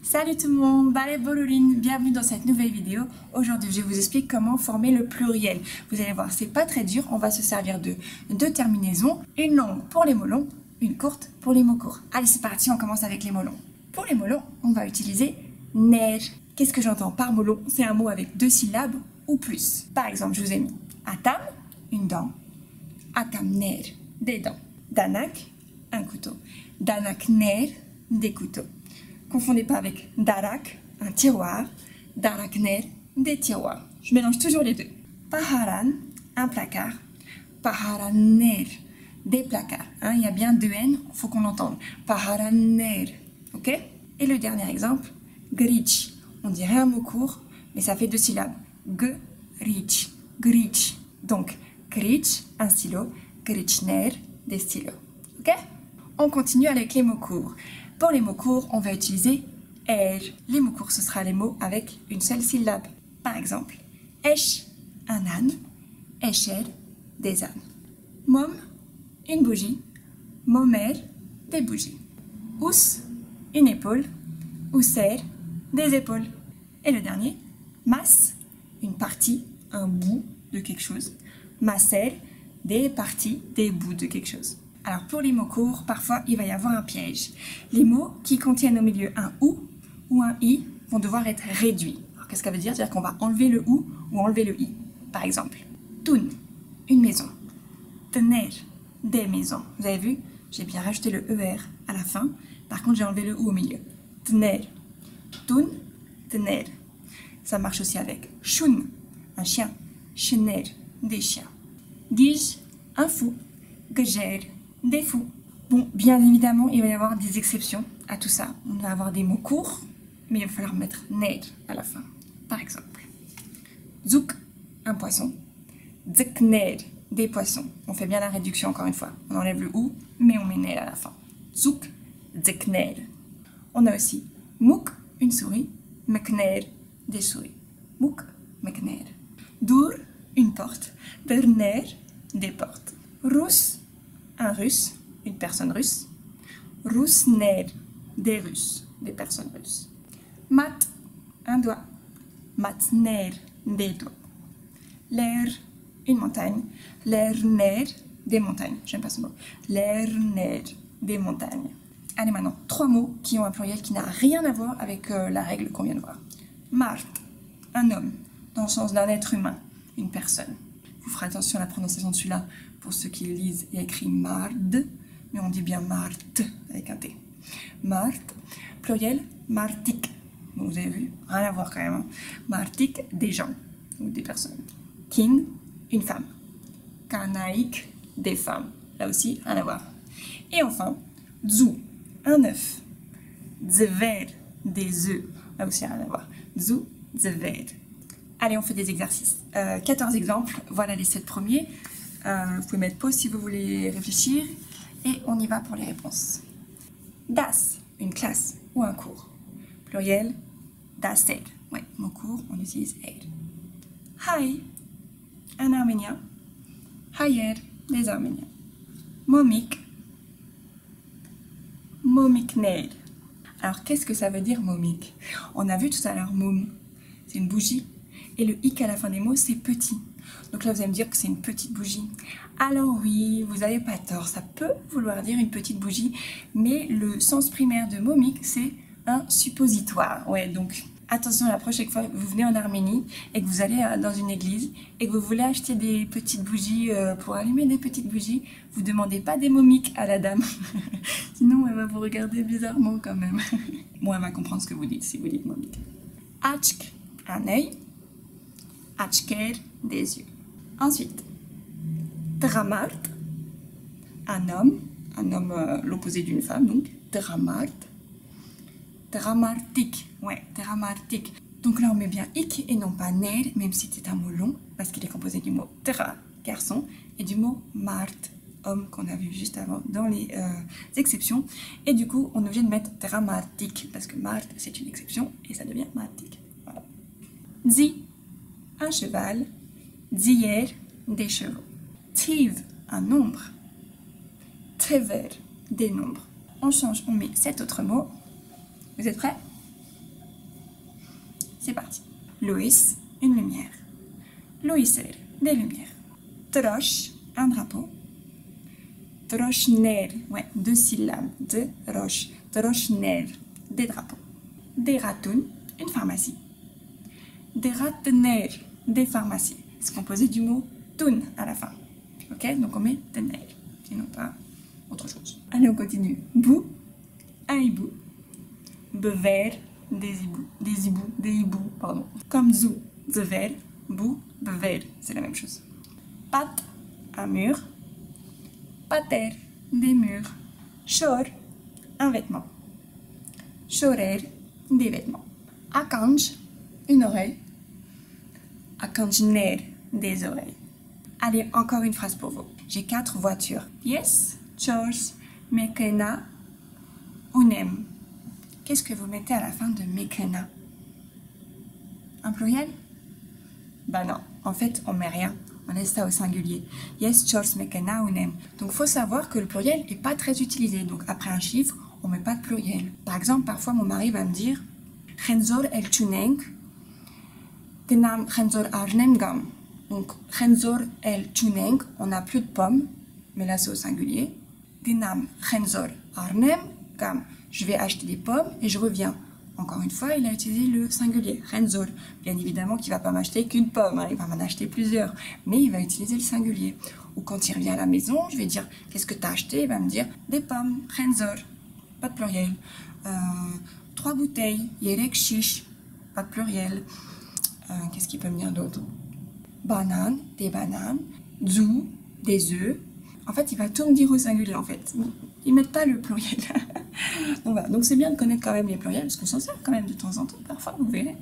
Salut tout le monde, Ballet Bololine, bienvenue dans cette nouvelle vidéo. Aujourd'hui, je vous explique comment former le pluriel. Vous allez voir, c'est pas très dur, on va se servir de deux terminaisons, une longue pour les mots longs, une courte pour les mots courts. Allez, c'est parti, on commence avec les mots longs. Pour les mots longs, on va utiliser ner. Qu'est-ce que j'entends par mot long? C'est un mot avec deux syllabes ou plus. Par exemple, je vous ai mis atam, une dent, atam ner, des dents. Danak, un couteau. Danak ner, des couteaux. Confondez pas avec darak, un tiroir, darakner, des tiroirs. Je mélange toujours les deux. Paharan, un placard, paharaner, des placards. Il y a bien deux N, il faut qu'on l'entende. Paharaner, ok? Et le dernier exemple, grich. On dirait un mot court, mais ça fait deux syllabes. Grich, grich. Donc, grich, un stylo, grichner, des stylos. Ok? On continue avec les mots courts. Pour les mots courts, on va utiliser er. Les mots courts, ce sera les mots avec une seule syllabe. Par exemple, esh, un âne, esher, des ânes. Mom, une bougie, momer, des bougies. Ous, une épaule, ousser, des épaules. Et le dernier, mas, une partie, un bout de quelque chose. Masser, des parties, des bouts de quelque chose. Alors pour les mots courts, parfois il va y avoir un piège. Les mots qui contiennent au milieu un ou un i vont devoir être réduits. Alors qu'est-ce que ça veut dire? C'est-à-dire qu'on va enlever le ou enlever le i. Par exemple, tun, une maison. Tener, des maisons. Vous avez vu? J'ai bien rajouté le er à la fin. Par contre, j'ai enlevé le ou au milieu. Tener, tun, tener. Ça marche aussi avec shun, un chien. Chener, des chiens. Gij, un fou. Gjer, des fous. Bon, bien évidemment, il va y avoir des exceptions à tout ça. On va avoir des mots courts, mais il va falloir mettre ner à la fin. Par exemple, zouk, un poisson. Zekner, des poissons. On fait bien la réduction encore une fois. On enlève le ou, mais on met ner à la fin. Zouk, zekner. On a aussi mouk, une souris. Mekner, des souris. Mouk, mekner. Dur, une porte. Berner, des portes. Rus, un russe, une personne russe. Rusner, des russes, des personnes russes. Mat, un doigt. Matner, des doigts. L'air, une montagne. Lerner, des montagnes. J'aime pas ce mot. Lerner, des montagnes. Allez maintenant, trois mots qui ont un pluriel qui n'a rien à voir avec la règle qu'on vient de voir. Mart, un homme, dans le sens d'un être humain, une personne. Vous ferez attention à la prononciation de celui-là. Pour ceux qui lisent, il y a écrit mard, mais on dit bien Marthe avec un T. Marthe, pluriel, martik. Bon, vous avez vu, rien à voir quand même. Martik, des gens ou des personnes. Kin, une femme. Kanaik, des femmes. Là aussi, rien à voir. Et enfin, dzu, un œuf. Zver, des œufs. Là aussi, rien à voir. Dzu, zver. Allez, on fait des exercices. 14 exemples, voilà les 7 premiers. Vous pouvez mettre pause si vous voulez réfléchir. Et on y va pour les réponses. Das, une classe ou un cours. Pluriel, daser. Ouais, mon cours, on utilise er. Hay, un Arménien. Hayer, des Arméniens. Momik, momikner. Alors, qu'est-ce que ça veut dire momik? On a vu tout à l'heure mom, c'est une bougie. Et le ik à la fin des mots, c'est petit. Donc là, vous allez me dire que c'est une petite bougie. Alors oui, vous n'avez pas tort, ça peut vouloir dire une petite bougie, mais le sens primaire de momik, c'est un suppositoire. Ouais, donc attention, la prochaine fois que vous venez en Arménie et que vous allez dans une église et que vous voulez acheter des petites bougies pour allumer des petites bougies, vous ne demandez pas des momiks à la dame. Sinon, elle va vous regarder bizarrement quand même. Bon, elle va comprendre ce que vous dites si vous dites momik. Achk, un œil. Achker, des yeux. Ensuite, dramart, un homme l'opposé d'une femme, donc dramart. Dramartik, ouais, dramartik. Donc là, on met bien ik et non pas ner, même si c'est un mot long, parce qu'il est composé du mot dra, garçon, et du mot mart, homme, qu'on a vu juste avant dans les exceptions. Et du coup, on est obligé de mettre dramartik, parce que mart, c'est une exception, et ça devient martik. Voilà. Zi, un cheval. Dzier, des chevaux. Tiv, un nombre. Tever, des nombres. On change, on met 7 autres mots. Vous êtes prêts? c'est parti. Luz, une lumière. Luiser, des lumières. Drosh, un drapeau. Droshner, ouais, 2 syllabes. Drosh, droshner, des drapeaux. Deratun, une pharmacie. Deratner, des pharmacies. C'est composé du mot tun à la fin. Ok, donc on met tener, sinon pas autre chose. Allez, on continue. Bou, un hibou. Bever, des hiboux, pardon. Comme zou, zever, bou, bever, c'est la même chose. Pat, un mur. Pater, des murs. Shor, un vêtement. Shorer, des vêtements. Akanj, une oreille. Akanjner, des oreilles. Allez, encore une phrase pour vous. J'ai 4 voitures. Yes, Chors, Mekena, Unem. Qu'est-ce que vous mettez à la fin de Mekena? Un pluriel? Bah non, en fait, on met rien. On laisse ça au singulier. Yes, Chors, Mekena, Unem. Donc, il faut savoir que le pluriel n'est pas très utilisé. Donc, après un chiffre, on ne met pas de pluriel. Par exemple, parfois, mon mari va me dire Renzor el Chuneng, Gnam Renzor Arnem Gam. Donc, Renzor el Chuneng, on n'a plus de pommes, mais là, c'est au singulier. Gnam Renzor Arnem Gam. Je vais acheter des pommes et je reviens. Encore une fois, il a utilisé le singulier, Renzor. Bien évidemment qu'il ne va pas m'acheter qu'une pomme, hein, il va m'en acheter plusieurs, mais il va utiliser le singulier. Ou quand il revient à la maison, je vais dire « Qu'est-ce que tu as acheté ?» Il va me dire « Des pommes, Renzor », pas de pluriel. 3 bouteilles, Yerek Shish, pas de pluriel. Qu'est-ce qu'il peut me dire d'autre? Banane, des bananes. Zou, des œufs. En fait, il va tout me dire au singulier, en fait. Ils ne mettent pas le pluriel. Donc voilà, donc c'est bien de connaître quand même les pluriels, parce qu'on s'en sert quand même de temps en temps, parfois, vous verrez.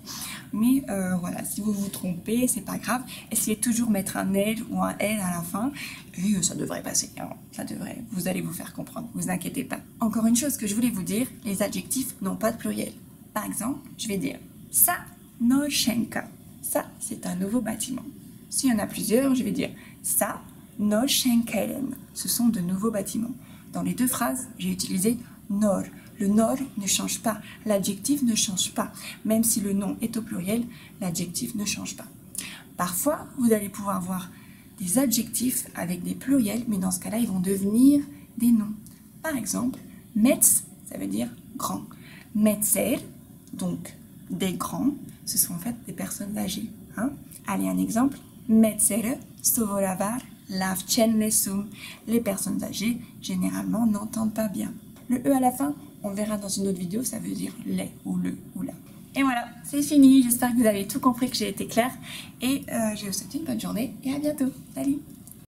Mais voilà, si vous vous trompez, c'est pas grave. Essayez toujours de mettre un L ou un L à la fin, et ça devrait passer. Hein. Ça devrait, vous allez vous faire comprendre, vous inquiétez pas. Encore une chose que je voulais vous dire, les adjectifs n'ont pas de pluriel. Par exemple, je vais dire « Ça, no shenka ». Ça, c'est un nouveau bâtiment. S'il y en a plusieurs, je vais dire « Ça, no shenkelen ». Ce sont de nouveaux bâtiments. Dans les 2 phrases, j'ai utilisé « nor ». Le « nor » ne change pas, l'adjectif ne change pas. Même si le nom est au pluriel, l'adjectif ne change pas. Parfois, vous allez pouvoir voir des adjectifs avec des pluriels, mais dans ce cas-là, ils vont devenir des noms. Par exemple, « metz », ça veut dire « grand ». « Metzer », donc des grands, ce sont en fait des personnes âgées. Hein? Allez, un exemple. « Metzere, sovolavar, lavchen lesum ». Les personnes âgées, généralement, n'entendent pas bien. Le « e » à la fin, on verra dans une autre vidéo, ça veut dire « les » ou « le » ou « la ». Et voilà, c'est fini. J'espère que vous avez tout compris, que j'ai été claire. Et je vous souhaite une bonne journée et à bientôt. Salut!